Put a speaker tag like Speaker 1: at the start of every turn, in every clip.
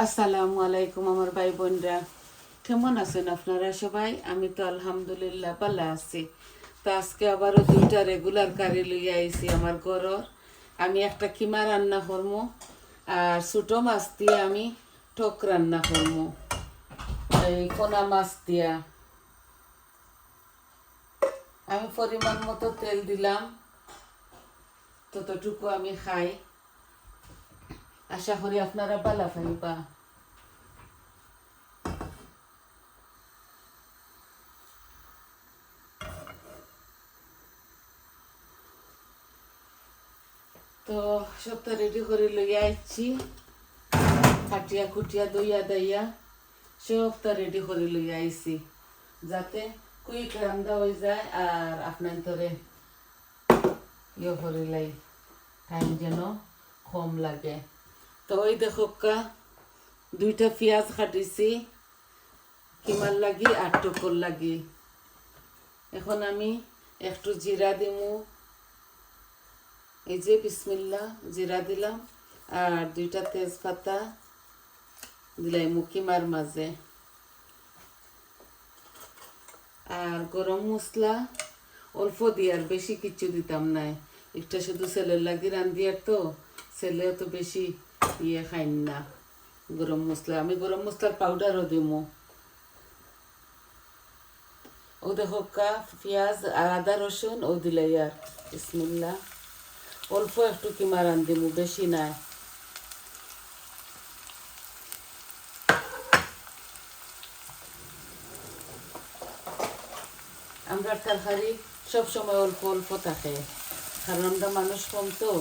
Speaker 1: আসসালামু আলাইকুম আমার ভাই বোনরা, কেমন আছেন আপনারা সবাই? আমি তো আলহামদুলিল্লাহ ভালো আছি। তো আজকে আবারও দুইটা রেগুলার কারি লইয়া আইছি আমার ঘরর। আমি একটা কিমা রান্না করবো আর ছোটো মাছ দিয়ে আমি টক রান্না করবো, এই পোনা মাছ দিয়া। আমি পরিমাণ মতো তেল দিলাম, ততটুকু আমি খাই। আশা করি আপনারা ভালো পাইবা। তো সবটা রেডি করে লইয়া আইছি, কাটিয়া কুটিয়া দইয়া দাইয়া সবটা রেডি করে লইয়া আইছি, যাতে কুইক রান্দা হয়ে যায় আর আপনার ধরে ইয়ে করিলাই টাইম যেন কম লাগে। তো ওই দেখো দুইটা পেঁয়াজ কাটিছি কিমার লাগি আর টকর লাগি। এখন আমি একটু জিরা দিমু, এই যে বিসমিল্লা জিরা দিলাম আর দুইটা তেজপাতা দিলাইমু কিমার মাঝে। আর গরম মশলা অল্প দিয়ে, আর বেশি কিছু দিতাম নাই, একটা শুধু ছেলের লাগি রান্ধিয়ার, তো ছেলেও তো বেশি ইয়ে খাইন না গরম মশলা। আমি গরম মশলার পাউডারও দিমু। ও দেখো পেঁয়াজ আর আদা রসুন ও দিলাই আর বিসমিল্লা। অল্প একটু কিমা রান্ধিমু, বেশি নাই। আমরা তরকারি সবসময় অল্প অল্প থাকে, কারণ আমরা মানুষ কম তো,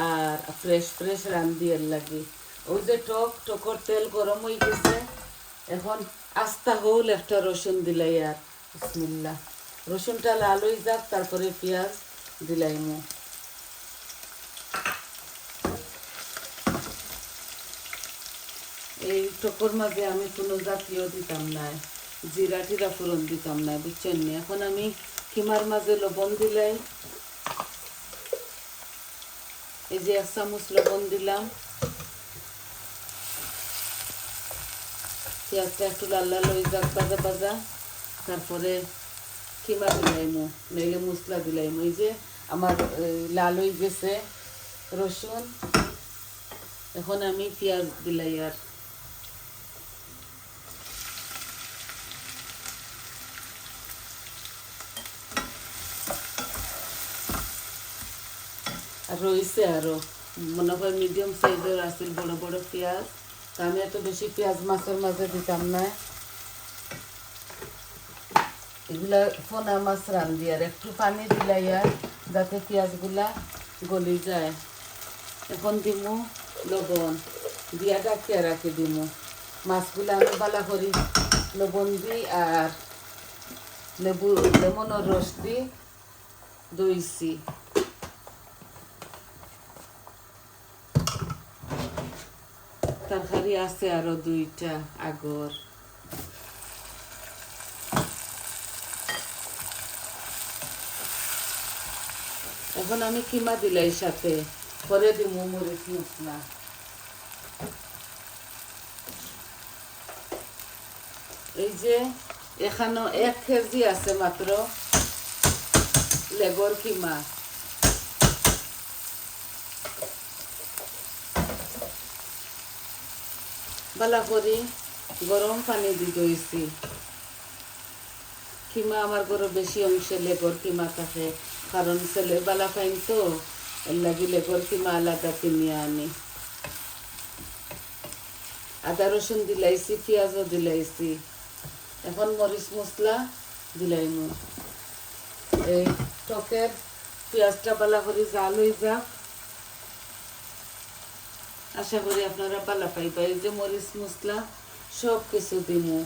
Speaker 1: আর ফ্রেশ ফ্রেশ রান্ধি এর লাগে। ওই যে টকর তেল গরম হয়ে গেছে, এখন আস্তা হল একটা রসুন দিলাই আর বিসমিল্লা। রসুনটা লাল হয়ে যাক, তারপরে পেঁয়াজ দিলাইমু। এই টকর মাঝে আমি কোনো জাতীয় দিতাম না, জিরা টিরা ফোড়ন দিতাম না, বুঝছেন নি? এখন আমি কিমার মাঝে লবণ দিলাই, এই যে 1 চামচ লবণ দিলাম। পেঁয়াজটা একটু লাল লাল হয়ে যাক, ভাজা ভাজা, তারপরে কিমা দিলাইমু, নইলে মশলা দিলাইমু। এই যে আমার লাল হয়ে গেছে রসুন, এখন আমি পেঁয়াজ দিলাই আর রয়েছে আরও মনে হয় মিডিয়াম সাইজের আসছিল বড় বড় পেঁয়াজ। তা আমি এত বেশি পেঁয়াজ মাছের মাঝে দিতাম না, এগুলা পোনা মাছ রান্ধি আর একটু পানি দিলাই আর যাতে পেঁয়াজগুলা গলি যায়। এখন দিমু লবণ দিয়া ডাকিয়া রাখি দিমু। মাছগুলা আমি বালা করি লবণ দিই আর লেমনের রস দিই দইছি। তরকারি আছে আরো দুইটা আগর। এখন আমি কিমা দিলাই সাথে, পরে দিমু মরিচ মশলা। এই যে এখানে 1 কেজি আছে মাত্র লেগর কিমা। বালা করি গরম পানি দিতে হয়েছি। কিমা আমার ঘরে বেশি অংশে লেগর কিমা থাকে, কারণ ছেলে বালা পাইন তো, এর লাগি লেগর কিমা আলাদা কিনে আনি। আদা রসুন দিলাইছি, পেঁয়াজও দিলাইছি। এখন মরিচ মশলা দিলাইমু। এই টকের পেঁয়াজটা বালা করে জাল হয়ে যাক, আশা করি আপনারা বালা পাইবা। এই যে মরিচ মশলা সব কিছু দিমু।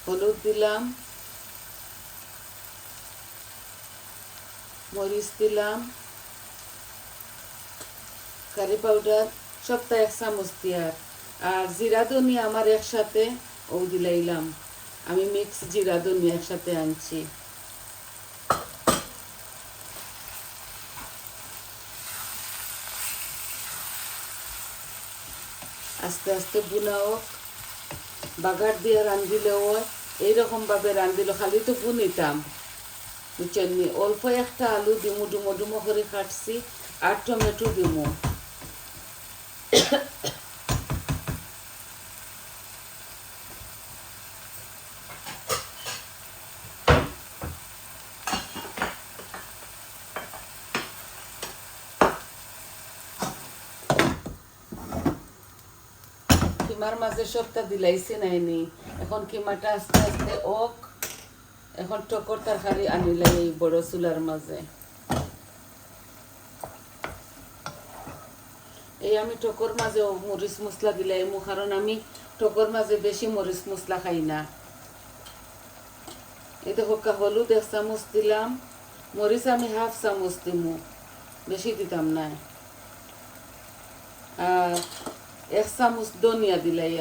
Speaker 1: হলুদ দিলাম, মরিচ দিলাম, কারি পাউডার সবটা 1 চামচ দিয়ার, আর জিরা ধনি আমার একসাথে ও দিলাইলাম। আমি মিক্স জিরা ধনি একসাথে আনছি। আস্তে আস্তে বুনা হোক, বাগার দিয়ে রান্ধিলেও এইরকমভাবে রান্ধিল খালি তো বুনিতাম বুঝছেন নি। অল্প একটা আলু দিমু, ডুমো ডুমো করে কাটছি, আর টমেটো দিমু। কিমার মাঝে সবটা দিলাইছি নাইনি, এখন কিমাটা আস্তে আস্তে ওক। এখন টকর তরকারি আনিলাই এই বড় চুলার মাঝে। এই আমি টকর মাঝে মরিচ মশলা দিলাই, কারণ আমি টকর মাঝে বেশি মরিচ মশলা খাই না। এই দেখো হলুদ 1 চামচ দিলাম, মরিচ আমি 1/2 চামচ দিমু, বেশি দিতাম না। আর 1 চামচ ধনিয়া দিলাই,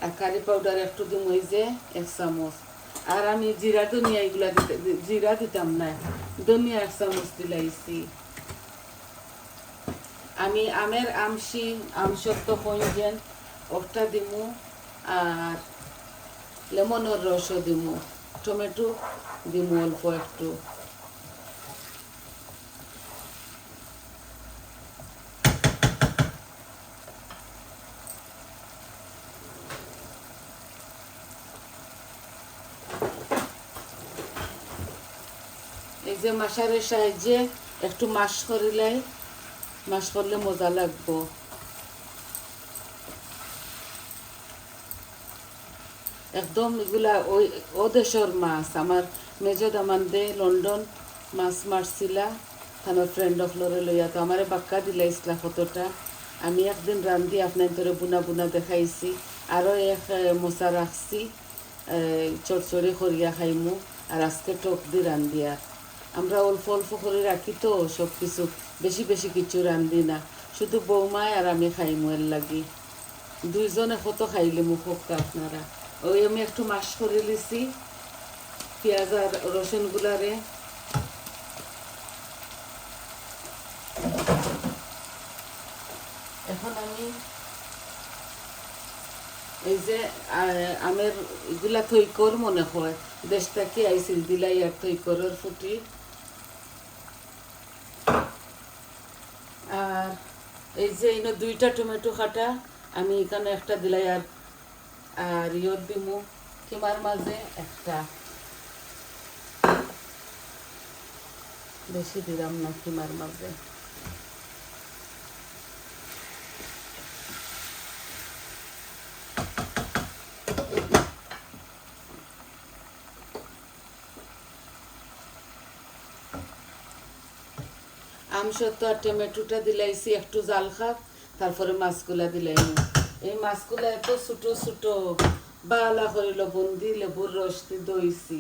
Speaker 1: আর কারি পাউডার একটু দিমু, এই যে 1 চামচ। আর আমি জিরা ধনিয়া এগুলা জিরা দিতাম না, ধনিয়া 1 চামচ দিলাইছি। আমি আমের আমসত্ব পঞ্জেন ওটা দিমু, আর লেমনের রসও দিমু, টমেটো দিমু অল্প একটু। এই যে মাশারের সাহায্যে একটু মাশ করিলাই, মাশ করলে মজা লাগবো। একদম এগুলা ও দেশের মাছ। আমার মেজো দামান দে লন্ডন মাছ মারছিলা, আমার ফ্রেন্ড অফ লরে লইয়া, তো আমারে বাক্কা দিলাইছিলা কতটা। আমি একদিন রান্ধি আপনার ধরে বুনা বুনা দেখাইছি, আরও এক মোচা রাখছি, চড়চড়ি করিয়া খাইমু। আর আজকে টক দি রান্ধি। আর আমরা অল্প অল্প করে রাখি তো সব কিছু, বেশি বেশি কিছু রান্ধি না, শুধু বৌমায় আর আমি খাইমু এর লাগি। দুইজনে কত খাইলে মুখ আপনারা। ওই আমি একটু মাশ করে লিছি পেঁয়াজ আর রসুন গুলারে। এখন আমি এই যে আমের এগুলা থইকর মনে হয় দেশটা কি আইছিল দিলাই, আর থইকরের ফুটি। আর এই যে ইনো 2টা টমেটো কাটা আমি এখানে একটা দিলাই, আর ইয়ত দিমু কিমার মাঝে একটা, বেশি দিলাম না কিমার মাঝে। আমসত্ব আর টমেটোটা দিলাইছি একটু জাল খাক, তারপরে মাছগুলা দিলাইমু। এই মাছগুলা এত ছোট ছোট বালা করে লবণ দি লেবুর রস দি দইছি।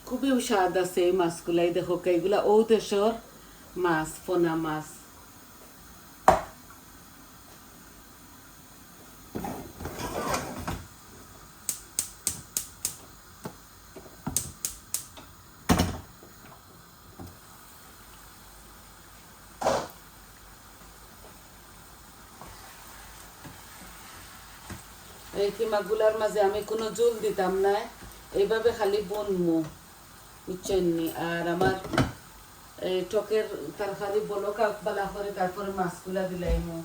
Speaker 1: খুবই স্বাদ আছে এই মাছগুলাই। দেখো এইগুলা ও দেশের মাছ, পোনা মাছ। এই কিমাগুলার মাঝে আমি কোনো জল দিতাম না, এইভাবে খালি বনমু বুঝছেন নি। আর আমার এই টকের তরকারি বলো কাকবালা করে, তারপরে মাছগুলা দিলাইমু।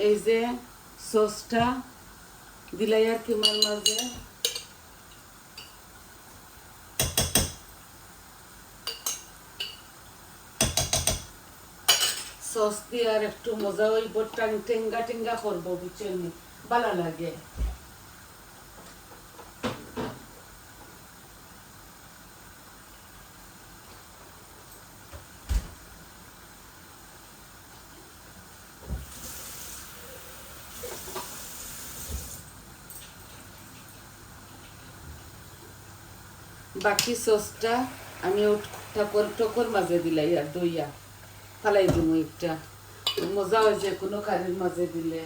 Speaker 1: এই যে সসটা দিলাই আর কিমার মাঝে। সস দিয়ে আর একটু মজা হইব, টেঙ্গা টেঙ্গা করবো বুঝছেন, ভালো লাগে। বাকি সসটা আমি টকর মাঝে দিলাই আর দইয়া ফালাই দিব একটা মজা হয় যে কোনো কারির মাঝে দিলে।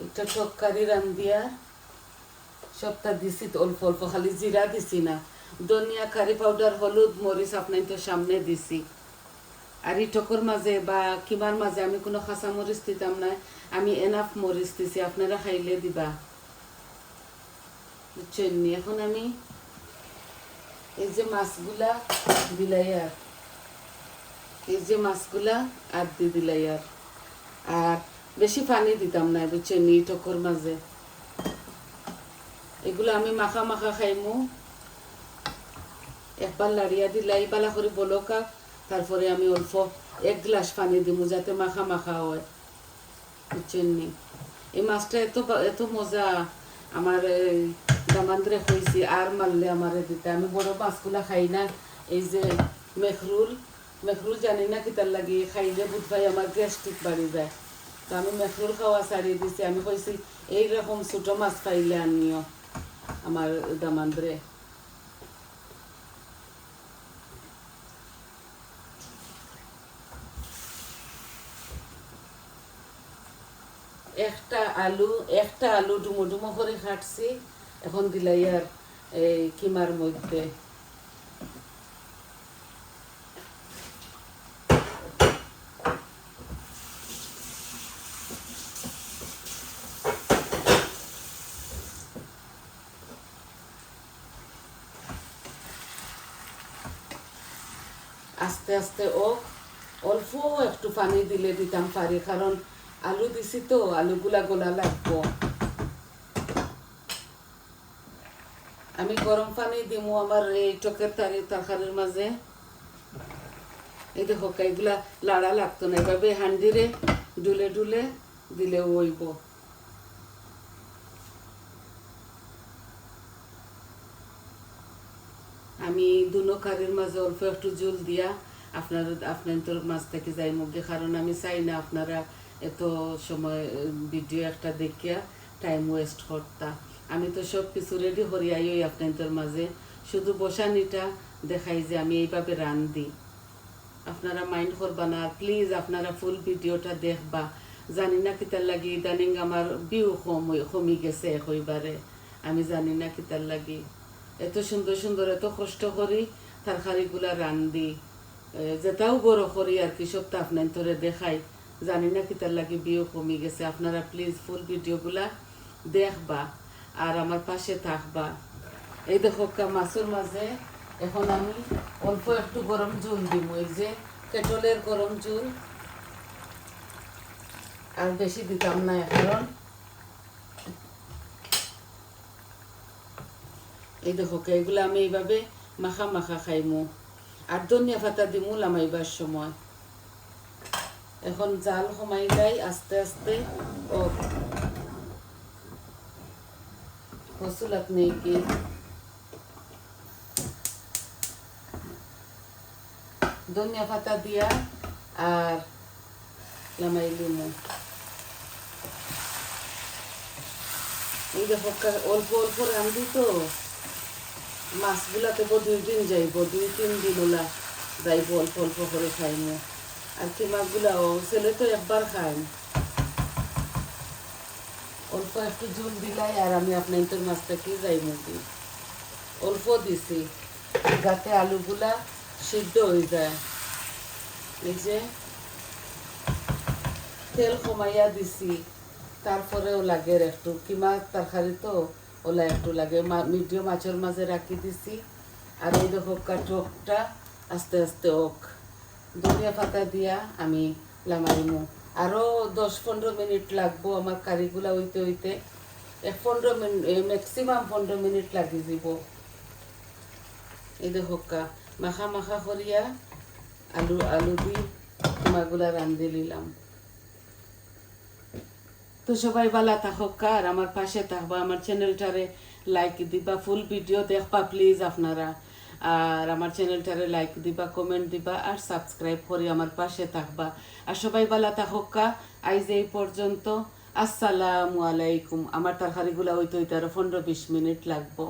Speaker 1: একটা তরকারি রান্ধিয়া সবটা দিছি অল্প অল্প, খালি জিরা দিছি না, ধনিয়া কারি পাউডার হলুদ মরিচ আপনার তো সামনে দিছি। আর এই টকর মাঝে বা কিমার মাঝে আমি কোনো খাসা মরিচ দিতাম না, আমি এনাফ মরিচ দিছি, আপনারা খাইলে দিবা বুঝছেন। এখন আমি এই যে মাছগুলা দিলাই আর এই যে মাছগুলা আর দিলাই আর বেশি পানি দিতাম না বুঝছেন এই টকর মাঝে। এগুলো আমি মাখা মাখা খাইমু, একবার লাড়িয়া দিলাই বালা করে বলকা, তারপরে আমি অল্প 1 গ্লাস পানি দিমু যাতে মাখা মাখা হয় বুঝছেন নি। এই মাছটা এত মজা, আমার দামান্দ্রে হয়েছি আর মারলে আমারে দিতে। আমি বড় মাছগুলা খাই না, এই যে মেখরুল জানি না কিতার লাগে, খাইলে বুধ ভাই আমার গ্যাস্ট্রিক বাড়ি যায়, তো আমি মেখরুল খাওয়া ছাড়িয়ে দিছি। আমি কইছি এইরকম ছোট মাছ পাইলে আনিও আমার দামান্দ্রে। একটা আলু ডুমো ডুমো করে কাটছি, এখন দিলাই আর এই কিমার মধ্যে। আস্তে আস্তে অল্প একটু পানি দিলে দিতাম পারি, কারণ আলু দিছি তো আলুগুলা গোলা লাগবো। আমি গরম পানি দিমু আমার এই টকের তরকারির মাঝে। এই দেখো এগুলা লাড়া লাগতো না, এভাবে হান্ডিরে ডুলে ডুলে দিলে ওইব। আমি দুনো কারির মাঝে অল্প একটু জল দিয়া আপনার মাছ থেকে যাই মুখে, কারণ আমি চাই না আপনারা এত সময় ভিডিও একটা দেখিয়া টাইম ওয়েস্ট করতা। আমি তো সব কিছু রেডি করিয়াই আপনার মাঝে, শুধু বসানিটা দেখাই যে আমি এইভাবে রান্ধি। আপনারা মাইন্ড করবা না, প্লিজ আপনারা ফুল ভিডিওটা দেখবা। জানি না কিতার লাগি ইদানিং আমার ভিউ কমি গেছে একবারে, আমি জানি না কিতার লাগি। এত সুন্দর সুন্দর এত কষ্ট করি তরকারিগুলা রান্ধি, যেটাও বড় করি আর কি সবটা আপনার তোরে দেখাই, জানি না কিতার লাগি ভিউ কমি গেছে। আপনারা প্লিজ ফুল ভিডিওগুলা দেখবা আর আমার পাশে থাকবা। এই দেখো মাছের মাঝে এখন আমি অল্প একটু গরম জল দিব, এই যে কেটলের গরম জল, আর বেশি দিতাম না, কারণ এই দেখো এগুলো আমি এইভাবে মাখা মাখা খাইমু। আর ধনিয়া পাতা দিমু লামাইবার সময়। এখন জাল কমাই যাই আস্তে আস্তে। ও হসুলাত নেই কি ধনিয়া পাতা দিয়া আর লামাই দিমু। এই দেখো অল্প অল্প রান্ধি তো, মাছগুলাতে 2 দিন যাইব, 2-3 দিন ওলা যাইব, অল্প অল্প করে খাইমু। আর কি মাছগুলাও ছেলে তো একবার খাই, অল্প একটু ঝোল দিলাই আর আমি আপনার তোর মাছটাকে যাইমু কি অল্প দিছি যাতে আলুগুলা সিদ্ধ হয়ে যায়। এই যে তেল কমাইয়া দিছি, তারপরেও লাগে একটু, কিমা তরকারি তো ওলা একটু লাগে, মিডিয়াম মাছের মাঝে রাখি দিছি। আর এই দেখো টকটা আস্তে আস্তে ধনিয়া পাতা দিয়া আমি লামাইমু। আরও 10-15 মিনিট লাগবো আমার কারিগুলা হইতে হইতে, 15 মিনিট ম্যাক্সিমাম 15 মিনিট লাগি যাব। এই দেখো মাখা মাখা করিয়া আলু দি তোমাগুলা রান্ধি নিলাম। তো সবাই ভালো থাকুক আর আমার পাশে থাকবা, আমার চ্যানেলটারে লাইক দিবা, ফুল ভিডিও দেখবা প্লিজ আপনারা। আর আমার চ্যানেলটারে লাইক দিবা, কমেন্ট দিবা আর সাবস্ক্রাইব করে আমার পাশে থাকবা। আর সবাই ভালো থাকুক। আইজ এই পর্যন্ত। আসসালামু আলাইকুম। আমার তরকারিগুলা হইতে হইতে আরো 15-20 মিনিট লাগবো।